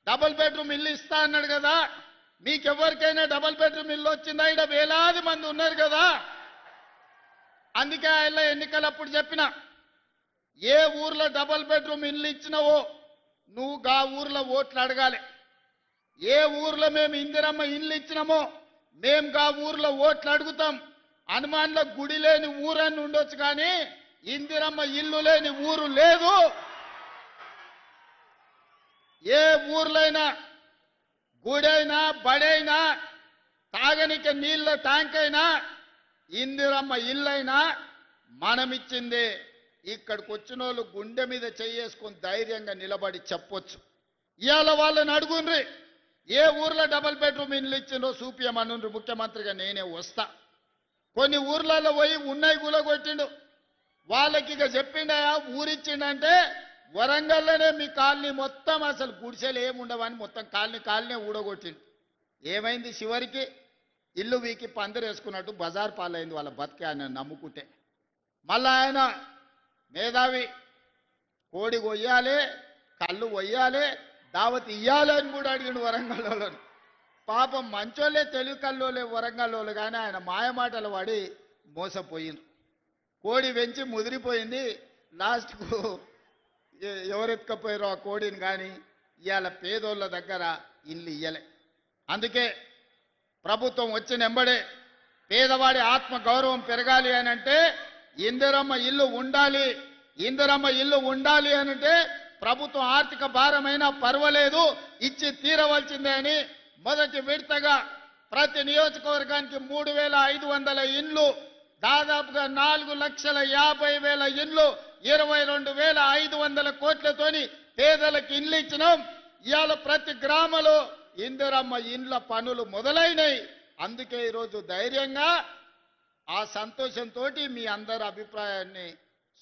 Double bedroom ఇల్లు ఇస్తా అన్నాడు కదా, మీకెవరికైనా డబుల్ బెడ్రూమ్ ఇల్లు వచ్చిందా? ఇక్కడ వేలాది మంది ఉన్నారు కదా. అందుకే ఆయన ఎన్నికలప్పుడు చెప్పిన, ఏ ఊర్లో డబుల్ బెడ్రూమ్ ఇల్లు ఇచ్చినావో నువ్వు గా ఊర్లో ఓట్లు అడగాలి. ఏ ఊర్లో మేము ఇందిరమ్మ ఇల్లు ఇచ్చినామో మేము గా ఊర్లో ఓట్లు అడుగుతాం. హనుమాన్లో గుడి లేని ఊరని ఉండొచ్చు, కానీ ఇందిరమ్మ ఇల్లు లేని ఊరు లేదు. ఏ ఊర్లైనా గుడైనా బడైనా తాగనికి నీళ్ళ ట్యాంక్ అయినా ఇందిరమ్మ ఇల్లైనా మనమిచ్చిందే. ఇక్కడికి వచ్చిన వాళ్ళు గుండె మీద చేసుకొని ధైర్యంగా నిలబడి చెప్పొచ్చు. ఇవాళ వాళ్ళని అడుగుండ్రి, ఏ ఊర్లో డబుల్ బెడ్రూమ్ ఇల్లు ఇచ్చిందో చూపియమనుండ్రి, ముఖ్యమంత్రిగా నేనే వస్తా. కొన్ని ఊర్లలో పోయి ఉన్నాయి గులగొట్టిండు. వాళ్ళకి ఇక చెప్పిండయా ఊరిచ్చిండంటే వరంగల్లోనే మీ కాలనీ మొత్తం అసలు గుడిసెలు ఏముండవని మొత్తం కాలనీ ఊడగొట్టిండు. ఏమైంది? చివరికి ఇల్లు వీకి పందిరేసుకున్నట్టు బజార్ పాలైంది వాళ్ళ బతికే ఆయన నమ్ముకుంటే. మళ్ళా ఆయన మేధావి, కోడి కొయ్యాలి, కళ్ళు కొయ్యాలి, దావత్ ఇయ్యాలి అని కూడా అడిగిండు వరంగల్లో. పాపం మంచోళ్ళే, తెలివి కల్లోలే వరంగల్లో, కానీ ఆయన మాయమాటలు పడి మోసపోయిండ్రు. కోడి వెంచి ముదిరిపోయింది. లాస్ట్కు ఎవరెత్తుకపోయారో ఆ కోడిని, కానీ ఇవాళ పేదోళ్ళ దగ్గర ఇల్లు ఇయ్యలే. అందుకే ప్రభుత్వం వచ్చిన ఎంబడే పేదవాడి ఆత్మ గౌరవం పెరగాలి అని అంటే ఇందిరమ్మ ఇల్లు ఉండాలి. ఇందిరమ్మ ఇల్లు ఉండాలి అనంటే ప్రభుత్వం ఆర్థిక భారమైనా పర్వాలేదు ఇచ్చి తీరవలసిందే అని మొదటి విడతగా ప్రతి నియోజకవర్గానికి 3,500 ఇండ్లు, దాదాపుగా 4,50,000 ఇండ్లు, 22,500 కోట్లతోని పేదలకు ఇండ్లు ఇచ్చినాం. ఇవాళ ప్రతి గ్రామంలో ఇందిరమ్మ ఇండ్ల పనులు మొదలైనవి. అందుకే ఈరోజు ధైర్యంగా ఆ సంతోషంతో మీ అందరి అభిప్రాయాన్ని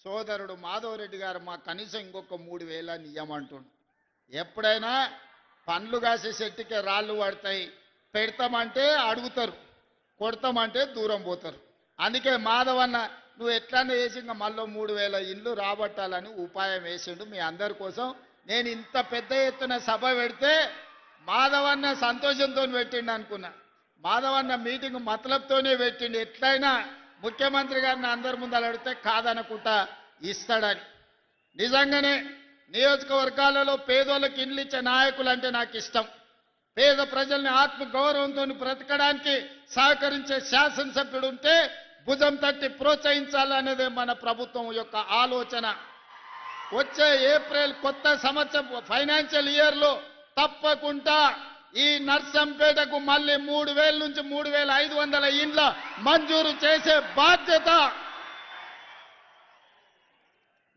సోదరుడు మాధవరెడ్డి గారు మా కనీసం ఇంకొక 3,000 ఇయ్యమంటుండు. ఎప్పుడైనా పండ్లు కాసే చెట్టుకే రాళ్ళు పడతాయి, పెడతామంటే అడుగుతారు, కొడతామంటే దూరం పోతారు. అందుకే మాధవన్న నువ్వు ఎట్లన్నా వేసి ఇంకా మళ్ళీ 3,000 ఇండ్లు రాబట్టాలని ఉపాయం వేసిండు మీ అందరి కోసం. నేను ఇంత పెద్ద ఎత్తున సభ పెడితే మాధవన్న సంతోషంతో పెట్టిండు అనుకున్నా. మాధవన్న మీటింగ్ మతలబ్తోనే పెట్టిండు, ఎట్లయినా ముఖ్యమంత్రి గారిని అందరి ముందు అడిగితే కాదనుకుంటా ఇస్తాడని. నిజంగానే నియోజకవర్గాలలో పేదోళ్ళకి ఇండ్లు ఇచ్చే నాయకులు అంటే నాకు ఇష్టం. పేద ప్రజల్ని ఆత్మ గౌరవంతో బ్రతకడానికి సహకరించే శాసనసభ్యుడు ఉంటే భుజం తట్టి ప్రోత్సహించాలనేదే మన ప్రభుత్వం యొక్క ఆలోచన. వచ్చే ఏప్రిల్ కొత్త సంవత్సరం ఫైనాన్షియల్ ఇయర్లో తప్పకుండా ఈ నర్సంపేటకు మళ్ళీ 3,000 నుంచి 3,500 ఇండ్ల మంజూరు చేసే బాధ్యత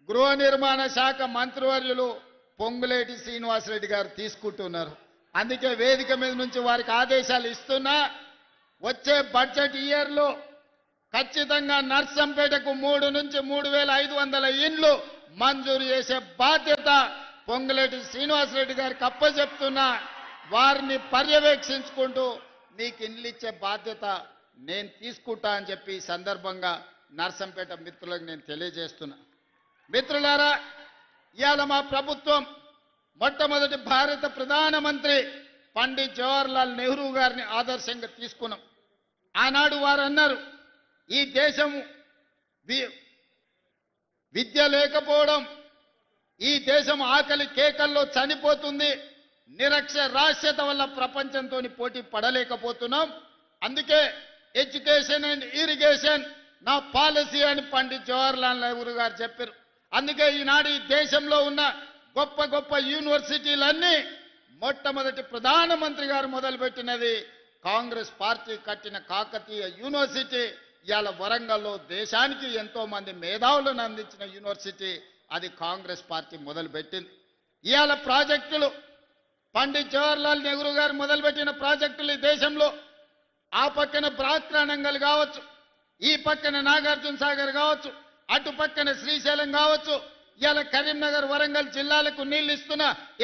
గృహ నిర్మాణ శాఖ మంత్రివర్యులు పొంగులేటి శ్రీనివాసరెడ్డి గారు తీసుకుంటున్నారు. అందుకే వేదిక మీద నుంచి వారికి ఆదేశాలు ఇస్తున్నా. వచ్చే బడ్జెట్ ఇయర్లో ఖచ్చితంగా నర్సంపేటకు 3 నుంచి 3,500 ఇండ్లు మంజూరు చేసే బాధ్యత పొంగులేటి శ్రీనివాసరెడ్డి గారికి అప్పచెప్తున్నా. వారిని పర్యవేక్షించుకుంటూ మీకు ఇండ్లు ఇచ్చే బాధ్యత నేను తీసుకుంటా అని చెప్పి ఈ సందర్భంగా నర్సంపేట మిత్రులకు నేను తెలియజేస్తున్నా. మిత్రులారా, ఇవాళ మా ప్రభుత్వం మొట్టమొదటి భారత ప్రధానమంత్రి పండిత్ జవహర్లాల్ నెహ్రూ గారిని ఆదర్శంగా తీసుకున్నాం. ఆనాడు వారు అన్నారు, ఈ దేశం విద్య లేకపోవడం, ఈ దేశం ఆకలి కేకల్లో చనిపోతుంది, నిరక్షరాస్యత వల్ల ప్రపంచంతో పోటీ పడలేకపోతున్నాం. అందుకే ఎడ్యుకేషన్ అండ్ ఇరిగేషన్ నా పాలసీ అని పండిత్ జవహర్లాల్ నెహ్రూ గారు చెప్పారు. అందుకే ఈనాడు ఈ దేశంలో ఉన్న గొప్ప గొప్ప యూనివర్సిటీలన్నీ మొట్టమొదటి ప్రధానమంత్రి గారు మొదలుపెట్టినది కాంగ్రెస్ పార్టీ కట్టిన కాకతీయ యూనివర్సిటీ. ఇవాళ వరంగల్లో దేశానికి ఎంతో మంది మేధావులను అందించిన యూనివర్సిటీ అది కాంగ్రెస్ పార్టీ మొదలుపెట్టింది. ఇవాళ ప్రాజెక్టులు పండిత్ జవహర్లాల్ నెహ్రూ గారు మొదలుపెట్టిన ప్రాజెక్టులు ఈ దేశంలో ఆ పక్కన బ్రాత్రానంగల్ కావచ్చు, ఈ పక్కన నాగార్జున సాగర్ కావచ్చు, అటు పక్కన శ్రీశైలం కావచ్చు, ఇవాళ కరీంనగర్ వరంగల్ జిల్లాలకు నీళ్లు ఇస్తున్న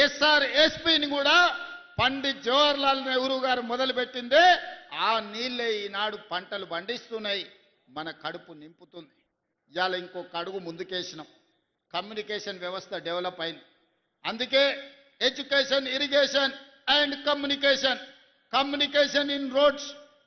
SRSPని కూడా పండిత్ జవహర్లాల్ నెహ్రూ గారు మొదలుపెట్టిందే. ఆ నీళ్లే ఈనాడు పంటలు పండిస్తున్నాయి, మన కడుపు నింపుతుంది. ఇవాళ ఇంకొక అడుగు ముందుకేసినాం, కమ్యూనికేషన్ వ్యవస్థ డెవలప్ అయింది. అందుకే education, irrigation and communication. Communication in roads,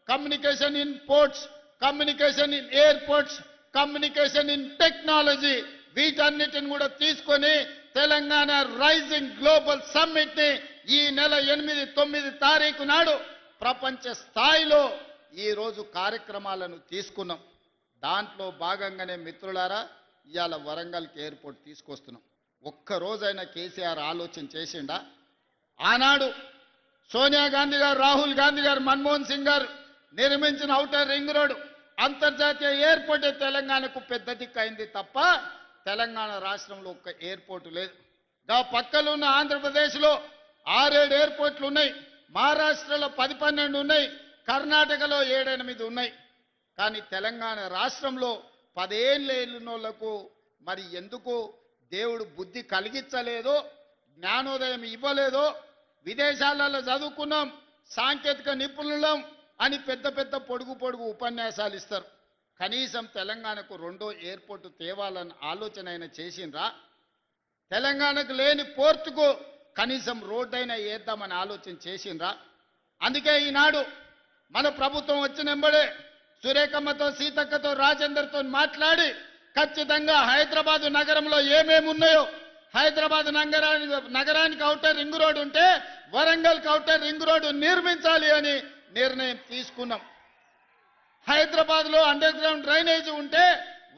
communication in ports, communication in airports, communication in technology. వీటన్నిటిని కూడా తీసుకొని తెలంగాణ రైజింగ్ గ్లోబల్ సమ్మిట్ ని ఈ నెల 8-9 తారీఖు నాడు ప్రపంచ స్థాయిలో ఈ రోజు కార్యక్రమాలను తీసుకున్నాం. దాంట్లో భాగంగానే మిత్రులారా ఇవాళ వరంగల్కి ఎయిర్పోర్ట్ తీసుకొస్తున్నాం. ఒక్క రోజైనా కేసీఆర్ ఆలోచన చేసిండా? ఆనాడు సోనియా గాంధీ గారు, రాహుల్ గాంధీ గారు, మన్మోహన్ సింగ్ గారు నిర్మించిన ఔటర్ రింగ్ రోడ్ అంతర్జాతీయ ఎయిర్పోర్ట్ తెలంగాణకు పెద్ద దిక్కు అయింది తప్ప తెలంగాణ రాష్ట్రంలో ఒక్క ఎయిర్పోర్ట్ లేదు. గా పక్కలో ఉన్న ఆంధ్రప్రదేశ్లో 6-7 ఎయిర్పోర్ట్లు ఉన్నాయి, మహారాష్ట్రలో 10-12 ఉన్నాయి, కర్ణాటకలో 7-8 ఉన్నాయి. కానీ తెలంగాణ రాష్ట్రంలో 10 ఏళ్ళు ఉన్నోళ్లకు మరి ఎందుకు దేవుడు బుద్ధి కలిగించలేదో, జ్ఞానోదయం ఇవ్వలేదో, విదేశాలలో చదువుకున్నాం, సాంకేతిక నిపుణులం అని పెద్ద పెద్ద పొడుగు ఉపన్యాసాలు ఇస్తారు. కనీసం తెలంగాణకు 2వ ఎయిర్పోర్టు తేవాలని ఆలోచన అయినా చేసిండ్రా? తెలంగాణకు లేని పోర్టుకు కనీసం రోడ్డు అయినా వేద్దామని ఆలోచన చేసిండ్రా? అందుకే ఈనాడు మన ప్రభుత్వం వచ్చినెంబడే సురేఖమ్మతో, సీతక్కతో, రాజేందర్తో మాట్లాడి ఖచ్చితంగా హైదరాబాద్ నగరంలో ఏమేమి ఉన్నాయో, హైదరాబాద్ నగరానికి ఔటర్ రింగ్ రోడ్ ఉంటే వరంగల్కి ఔటర్ రింగ్ రోడ్డు నిర్మించాలి అని నిర్ణయం తీసుకున్నాం. హైదరాబాద్లో అండర్ గ్రౌండ్ డ్రైనేజ్ ఉంటే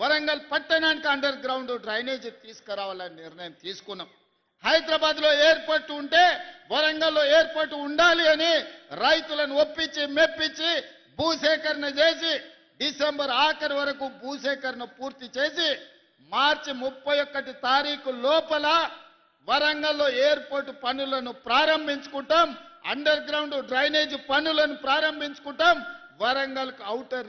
వరంగల్ పట్టణానికి అండర్ గ్రౌండ్ డ్రైనేజ్ తీసుకురావాలని నిర్ణయం తీసుకున్నాం. హైదరాబాద్లో ఎయిర్పోర్ట్ ఉంటే వరంగల్లో ఎయిర్పోర్ట్ ఉండాలి అని రైతులను ఒప్పించి మెప్పించి భూసేకరణ చేసి డిసెంబర్ ఆఖరి వరకు భూసేకరణ పూర్తి చేసి మార్చి 31 తారీఖు లోపల వరంగల్లో ఎయిర్పోర్ట్ పనులను ప్రారంభించుకుంటాం, అండర్ గ్రౌండ్ డ్రైనేజ్ పనులను ప్రారంభించుకుంటాం, వరంగల్కు ఔటర్